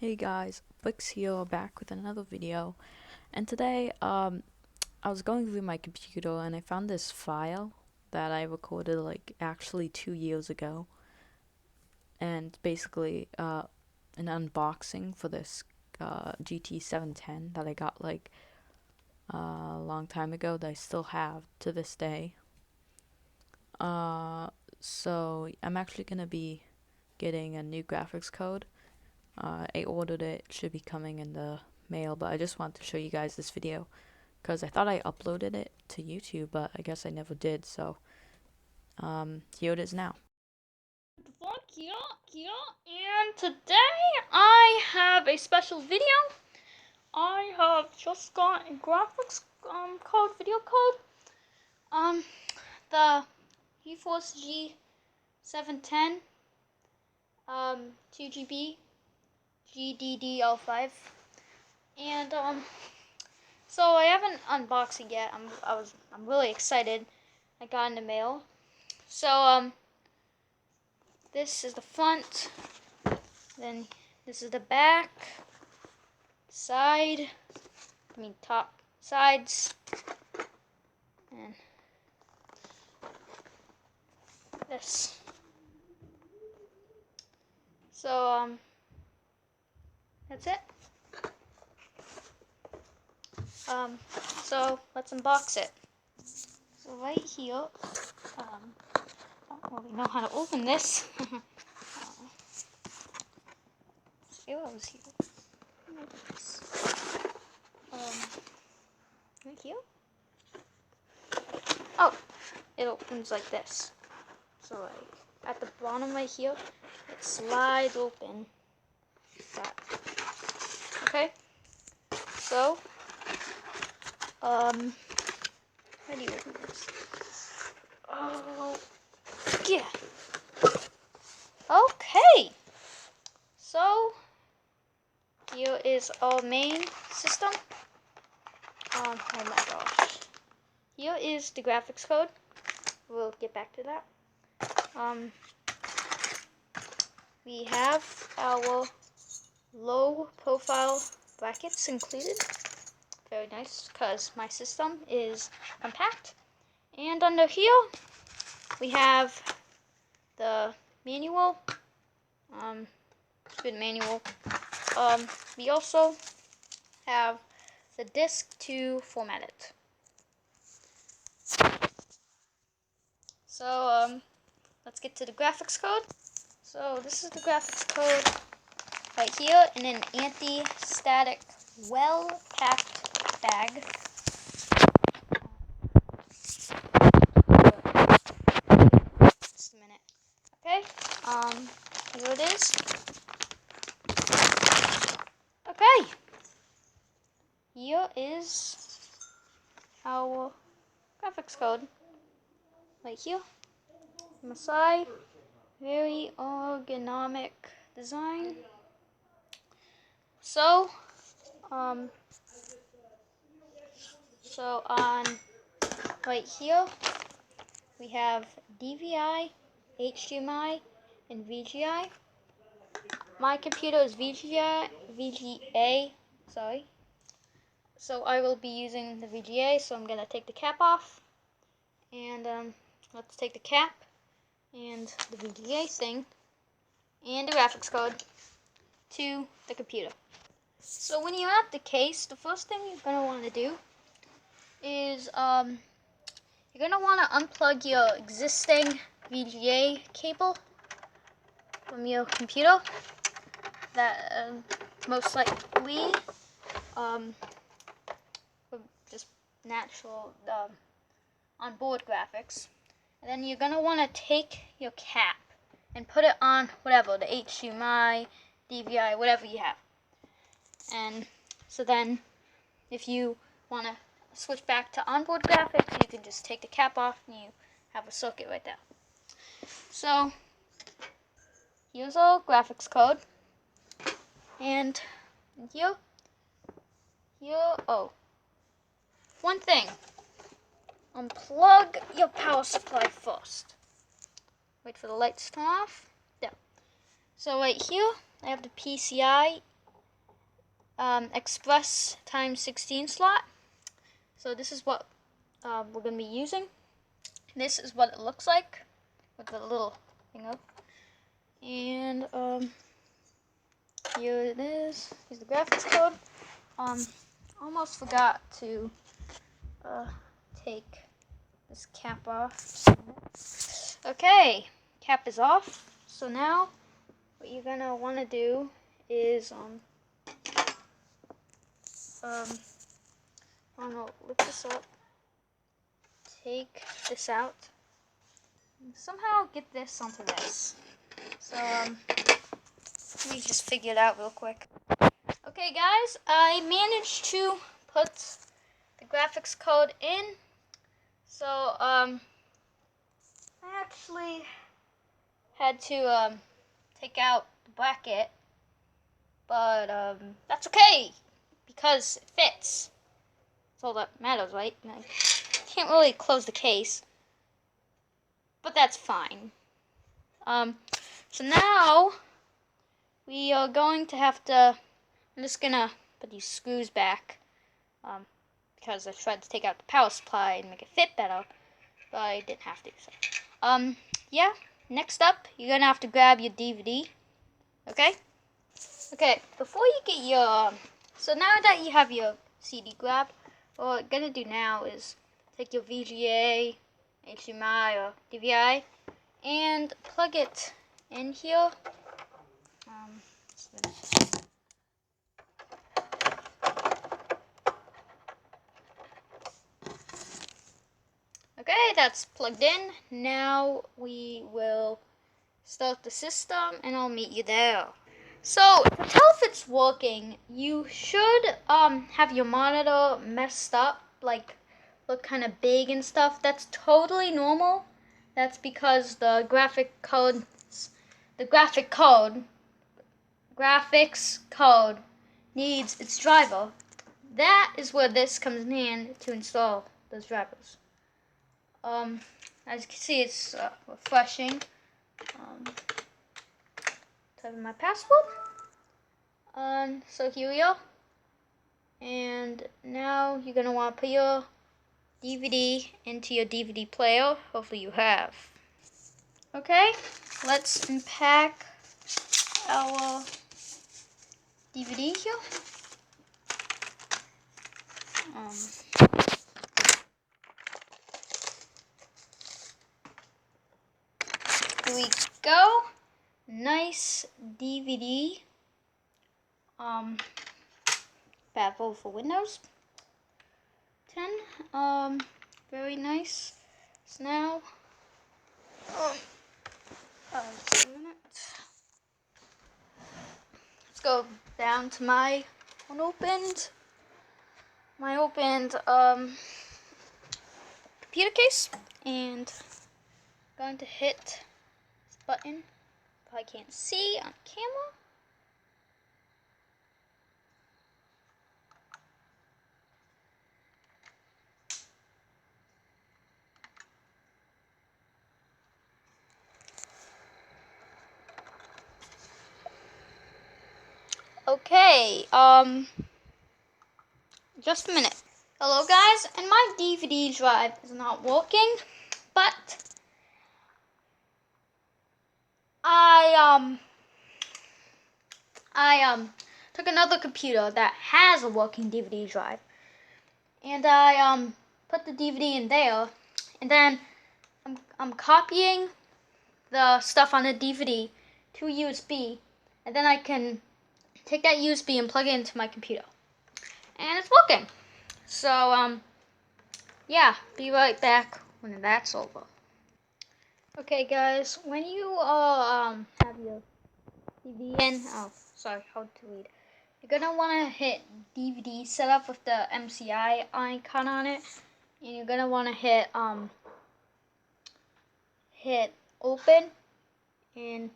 Hey guys, Vix here back with another video, and today I was going through my computer and I found this file that I recorded like actually 2 years ago, and basically an unboxing for this GT710 that I got like a long time ago that I still have to this day. Uh, so I'm actually gonna be getting a new graphics code. I ordered it, should be coming in the mail, but I just wanted to show you guys this video because I thought I uploaded it to YouTube, but I guess I never did, so here it is now. And today I have a special video. I have just got a graphics video code. The GeForce G710 2GB Gddr5, and so I haven't unboxed it yet. I'm really excited. I got in the mail. So this is the front. Then this is the back, top, sides, and this. So that's it. So let's unbox it. So right here, I don't really know how to open this. See what was here. Right here. Oh, it opens like this. So like at the bottom right here, it slides open. Like that. Okay. So, how do you open this? Oh, yeah. Okay. So, here is our main system. Oh my gosh. Here is the graphics code. We'll get back to that. We have our low profile brackets included. Very nice, because my system is compact. And under here, we have the manual. Good manual. We also have the disk to format it. So let's get to the graphics code. So this is the graphics code right here in an anti-static, well-packed bag. Just a minute. Okay. Here it is. Okay. Here is our graphics code. Right here. On the side. Very ergonomic design. So on right here we have DVI, HDMI, and VGI. My computer is VGA, sorry. So I will be using the VGA, so I'm gonna take the cap off. And let's take the cap and the VGA thing and the graphics code to the computer. So when you're at the case, the first thing you're gonna want to do is you're gonna want to unplug your existing VGA cable from your computer. That most likely just natural onboard graphics. And then you're gonna want to take your cap and put it on whatever, the HDMI, DVI, whatever you have. And so then if you want to switch back to onboard graphics, you can just take the cap off and you have a circuit right there. So here's our graphics code. And here, oh, one thing, unplug your power supply first. Wait for the lights to turn off. There. So right here, I have the PCI Express times 16 slot. So this is what we're going to be using. This is what it looks like with the little thing up. And here it is. Here's the graphics code. Almost forgot to take this cap off. Okay, cap is off. So now what you're gonna want to do is I'm gonna lift this up, take this out, and somehow get this onto this. So let me just figure it out real quick. Okay, guys, I managed to put the graphics code in. So I actually had to take out the bracket, but that's okay because it fits. That's all that matters, right? And I can't really close the case, but that's fine. So now we are going to have to. I'm just gonna put these screws back, because I tried to take out the power supply and make it fit better, but I didn't have to. So, yeah. Next up, you're gonna have to grab your DVD. Okay. Okay. Before you get your, so now that you have your CD grabbed, what we're gonna do now is take your VGA, HDMI, or DVI, and plug it in here. Okay, that's plugged in. Now we will start the system and I'll meet you there. So to tell if it's working, you should have your monitor messed up, like look kind of big and stuff. That's totally normal. That's because the graphics code needs its driver. That is where this comes in hand to install those drivers. As you can see, it's refreshing. Type in my password. So here we are. And now you're gonna want to put your DVD into your DVD player. Hopefully you have. Okay, let's unpack our DVD here. Here we go. Nice DVD. Compatible for Windows 10. Very nice. So now, just a minute. Let's go down to my unopened, computer case, and I'm going to hit this button. Probably can't see on camera. Okay, just a minute. Hello guys, and my DVD drive is not working, but I took another computer that has a working DVD drive, and I put the DVD in there, and then I'm copying the stuff on the DVD to USB, and then I can take that USB and plug it into my computer, and it's working. So yeah, be right back when that's over. Okay guys, when you have your DVD in, oh sorry, hard to read. You're gonna wanna hit DVD setup with the MCI icon on it, and you're gonna wanna hit open, and